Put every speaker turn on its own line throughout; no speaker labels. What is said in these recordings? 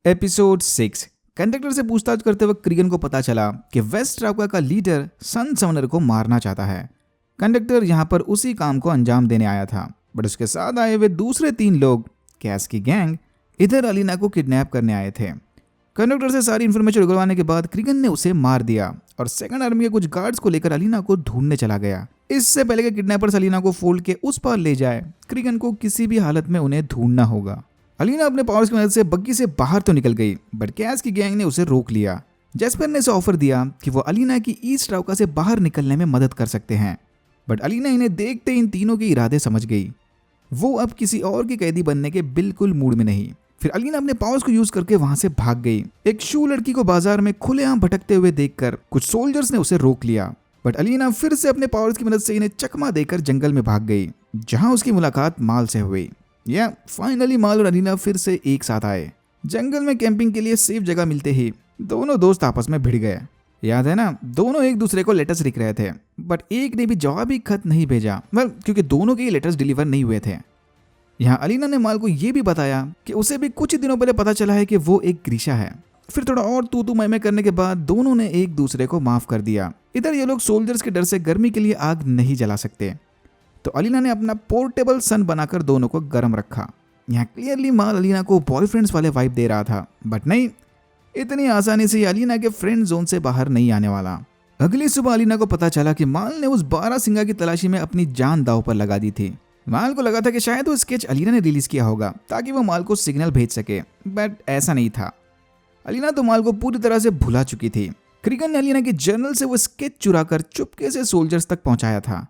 Episode 6। Conductor से पूछताछ करते वक्त क्रीगन को पता चला कि वेस्ट ट्राउका का लीडर सन समनर को मारना चाहता है। कंडक्टर यहाँ पर उसी काम को अंजाम देने आया था, बट उसके साथ आए हुए दूसरे 3 लोग, कैस की गैंग, इधर अलीना को किडनैप करने आए थे। कंडक्टर से सारी इन्फॉर्मेशन उगलवाने के बाद क्रीगन ने उसे मार दिया और सेकंड आर्मी के कुछ गार्ड्स को लेकर अलीना को ढूंढने चला गया। इससे पहले कि किडनैपर्स अलीना को फोल्ड के उस पार ले जाए, क्रीगन को किसी भी हालत में उन्हें ढूंढना होगा। अलीना अपने पावर्स की मदद से बग्गी से बाहर तो निकल गई, बट कैस की गैंग ने उसे रोक लिया। जेस्पर ने उसे ऑफर दिया कि वो अलीना की ईस्ट ट्राउका से बाहर निकलने में मदद कर सकते हैं, बट अलीना इन्हें देखते इन तीनों के इरादे समझ गई। वो अब किसी और की कैदी बनने के बिल्कुल मूड में नहीं। फिर अलीना अपने पावर्स को यूज करके वहां से भाग गई। एक शू लड़की को बाजार में खुलेआम भटकते हुए देखकर कुछ सोल्जर्स ने उसे रोक लिया, बट अलीना फिर से अपने पावर्स की मदद से इन्हें चकमा देकर जंगल में भाग गई, जहां उसकी मुलाकात माल से हुई। फाइनली माल और अलीना फिर से एक साथ आए। जंगल में कैंपिंग के लिए सेफ जगह मिलते ही दोनों दोस्त आपस में भिड़ गए। याद है ना, दोनों एक दूसरे को लेटर्स लिख रहे थे, बट एक ने भी जवाबी खत नहीं भेजा, क्योंकि दोनों के लेटर्स डिलीवर नहीं हुए थे। यहाँ अलीना ने माल को यह भी बताया कि उसे भी कुछ दिनों पहले पता चला है कि वो एक ग्रीशा है। फिर थोड़ा और तू मैं करने के बाद दोनों ने एक दूसरे को माफ कर दिया। इधर ये लोग सोल्जर्स के डर से गर्मी के लिए आग नहीं जला सकते, तो अलीना ने अपना पोर्टेबल सन बनाकर दोनों को गर्म रखा। यहाँ क्लियरली माल अलीना को बॉयफ्रेंड्स वाले वाइब दे रहा था, बट नहीं, इतनी आसानी से अलीना के फ्रेंड जोन से बाहर नहीं आने वाला। अगली सुबह अलीना को पता चला कि माल ने उस 12 सिंगा की तलाशी में अपनी जान दांव पर लगा दी थी। माल को लगा था कि शायद वो स्केच अलीना ने रिलीज किया होगा ताकि वो माल को सिग्नल भेज सके, बट ऐसा नहीं था। अलीना तो माल को पूरी तरह से भुला चुकी थी। क्रीगन ने अलीना के जर्नल से वो स्केच चुराकर चुपके से सोल्जर्स तक पहुंचाया था,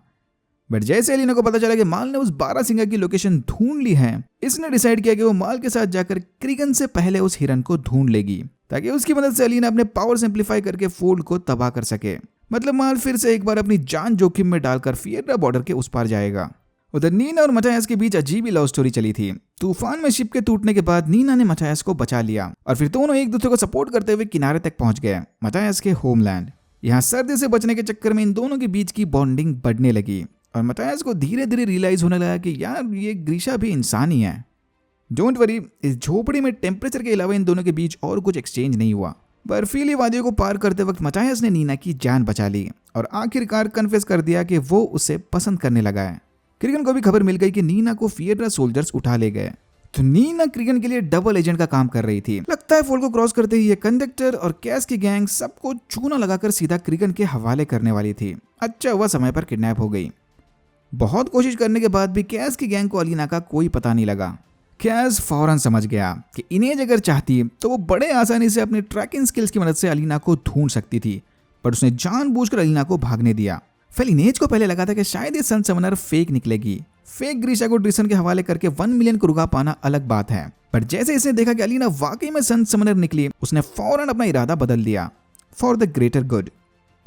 बट जैसे अलीना को पता चला कि माल ने उस 12 सिंगा की लोकेशन ढूंढ ली है, इसने डिसाइड किया कि वो माल के साथ जाकर क्रीगन से पहले उस हिरन को ढूंढ लेगी, ताकि उसकी मदद से अलीना अपने पावर एम्प्लीफाई करके फोल्ड को तबाह कर सके। मतलब माल फिर से एक बार अपनी जान जोखिम में डालकर फिएरा बॉर्डर के उस पार जाएगा। उधर नीना और मटायस के बीच अजीब ही लव स्टोरी चली थी। तूफान में शिप के टूटने के बाद नीना ने मटायस को बचा लिया और फिर दोनों एक दूसरे को सपोर्ट करते हुए किनारे तक पहुंच गए, मटायस के होमलैंड। यहाँ सर्दी से बचने के चक्कर में इन दोनों के बीच की बॉन्डिंग बढ़ने लगी और मटायस को धीरे धीरे रियलाइज होने लगा कि यार ये ग्रीशा भी इंसान ही है। डोंट वरी, इस झोपड़ी में टेम्परेचर के अलावा इन दोनों के बीच और कुछ एक्सचेंज नहीं हुआ। बर्फीली वादियों को पार करते वक्त मटायस ने नीना की जान बचा ली और आखिरकार कन्फेस कर दिया कि वो उसे पसंद करने लगा है। क्रीगन को भी खबर मिल गई कि नीना को फिएरा सोल्जर्स उठा ले गए, तो नीना क्रीगन के लिए डबल एजेंट का काम कर रही थी। लगता है फोल्ड को क्रॉस करते ही ये कंडक्टर और कैस की गैंग सबको चूना लगाकर सीधा क्रीगन के हवाले करने वाली थी। अच्छा हुआ समय पर किडनैप हो गई। बहुत कोशिश करने के बाद भी कैस की गैंग को अलीना का कोई पता नहीं लगा। कैस फौरन समझ गया कि इनेज अगर चाहती तो वो बड़े आसानी से अपनी ट्रैकिंग स्किल्स की मदद से अलीना को ढूंढ सकती थी, पर उसने जानबूझकर अलीना को भागने दिया। फिर इनेज को पहले लगा था कि शायद ये सन समनर फेक निकलेगी। फेक ग्रीशा को ड्रीसन के हवाले करके 1 मिलियन को रुका पाना अलग बात है, पर जैसे इसने देखा कि अलीना वाकई में सन समनर निकली, उसने फौरन अपना इरादा बदल दिया। फॉर द ग्रेटर गुड,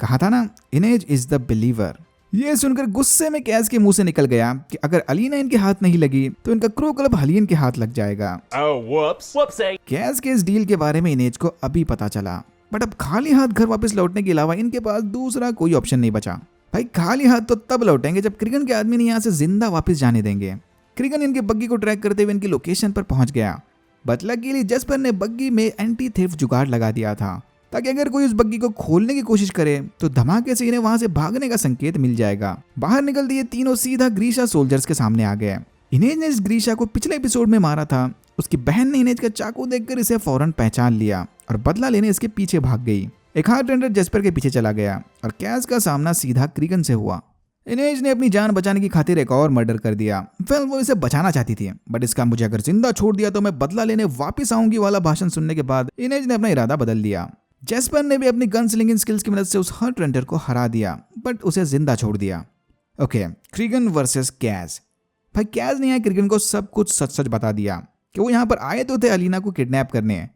कहा था ना, इनेज इज द बिलीवर। ये सुनकर गुस्से में कैस के मुंह से निकल गया कि अगर अलीना इनके हाथ नहीं लगी तो इनका क्रू क्लब हलीन के हाथ लग जाएगा। कैस के इस डील के बारे में इनेज को अभी पता चला, बट अब खाली हाथ घर वापस लौटने के अलावा इनके पास दूसरा कोई ऑप्शन नहीं बचा। भाई खाली हाथ तो तब लौटेंगे जब क्रीगन के आदमी ने यहाँ से जिंदा वापस जाने देंगे। क्रीगन इनके बग्गी को ट्रैक करते हुए इनकी लोकेशन पर पहुंच गया, बट लकीली जेस्पर ने बग्गी में एंटी थेफ्ट जुगाड़ लगा दिया था, ताकि अगर कोई उस बग्गी को खोलने की कोशिश करे तो धमाके से इन्हें वहां से भागने का संकेत मिल जाएगा। बाहर निकलते ये तीनों सीधा ग्रीशा सोल्जर्स के सामने आ गए। इनेज ने इस ग्रीशा को पिछले एपिसोड में मारा था। उसकी बहन ने इनेज का चाकू देखकर इसे फौरन पहचान लिया और बदला लेने इसके पीछे भाग गई। एक हार्ट रेंडर जेस्पर के पीछे चला गया और कैस का सामना सीधा क्रीगन से हुआ। इनेज ने अपनी जान बचाने की खातिर एक और मर्डर कर दिया। वो इसे बचाना चाहती थी, बट इसका मुझे अगर जिंदा छोड़ दिया तो मैं बदला लेने वापस आऊंगी वाला भाषण सुनने के बाद इनेज ने अपना इरादा बदल लिया। जेस्पर ने भी अपनी गन स्लिंगिंग स्किल्स की मदद से उस हार्ट रेंडर को हरा दिया, बट उसे जिंदा छोड़ दिया। ओके, क्रीगन वर्सेस कैस। भाई कैस ने यहाँ क्रीगन को सब कुछ सच सच बता दिया कि वो यहाँ पर आए तो थे अलीना को किडनैप करने,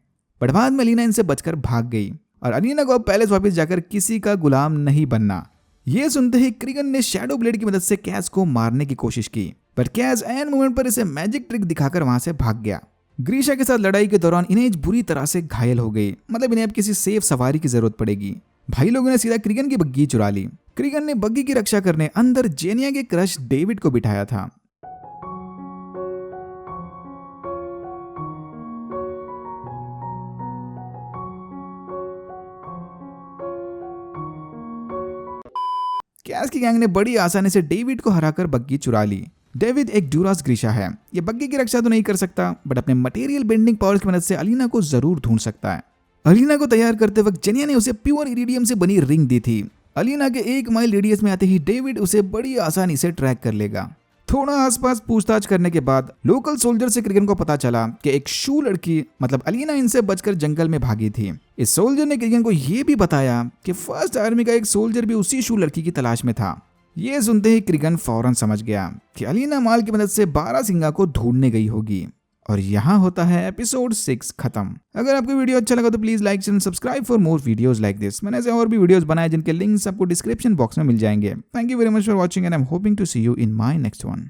बट बाद में अलीना इनसे बचकर भाग गई और अलीना को अब पैलेस वापस जाकर किसी का गुलाम नहीं बनना। ये सुनते ही क्रीगन ने शैडो ब्लेड की मदद से कैस को मारने की कोशिश की, पर कैस एन मोमेंट पर इसे मैजिक ट्रिक दिखाकर वहां से भाग गया। ग्रीशा के साथ लड़ाई के दौरान इनेज बुरी तरह से घायल हो गई। मतलब इन्हें अब किसी सेफ सवारी की जरूरत पड़ेगी। भाई लोगों ने सीधा क्रीगन की बग्गी चुरा ली। क्रीगन ने बग्गी की रक्षा करने अंदर जेनिया के क्रश डेविड को बिठाया था। कैस की गैंग ने बड़ी आसानी से डेविड को हराकर बग्गी चुरा ली। डेविड एक ड्यूरास ग्रीशा है, ये बग्गी की रक्षा तो नहीं कर सकता बट अपने मटेरियल बेंडिंग पावर्स की मदद से अलीना को जरूर ढूंढ सकता है। अलीना को तैयार करते वक्त जेनिया ने उसे प्योर इरिडियम से बनी रिंग दी थी। अलीना के 1 माइल रेडियस में आते ही डेविड उसे बड़ी आसानी से ट्रैक कर लेगा। थोड़ा आसपास पूछताछ करने के बाद लोकल सोल्जर से क्रिगन को पता चला कि एक शू लड़की मतलब अलीना इनसे बचकर जंगल में भागी थी। इस सोल्जर ने क्रिगन को यह भी बताया कि फर्स्ट आर्मी का एक सोल्जर भी उसी शू लड़की की तलाश में था। ये सुनते ही क्रिगन फौरन समझ गया कि अलीना माल की मदद से 12 सिंगा को ढूंढने गई होगी। और यहाँ होता है एपिसोड 6 खत्म। अगर आपको वीडियो अच्छा लगा तो please like and subscribe for more videos like this. मैंने ऐसे और भी वीडियोस बनाए जिनके लिंक्स आपको डिस्क्रिप्शन बॉक्स में मिल जाएंगे। Thank you very much for watching and I am hoping to see you in my next one.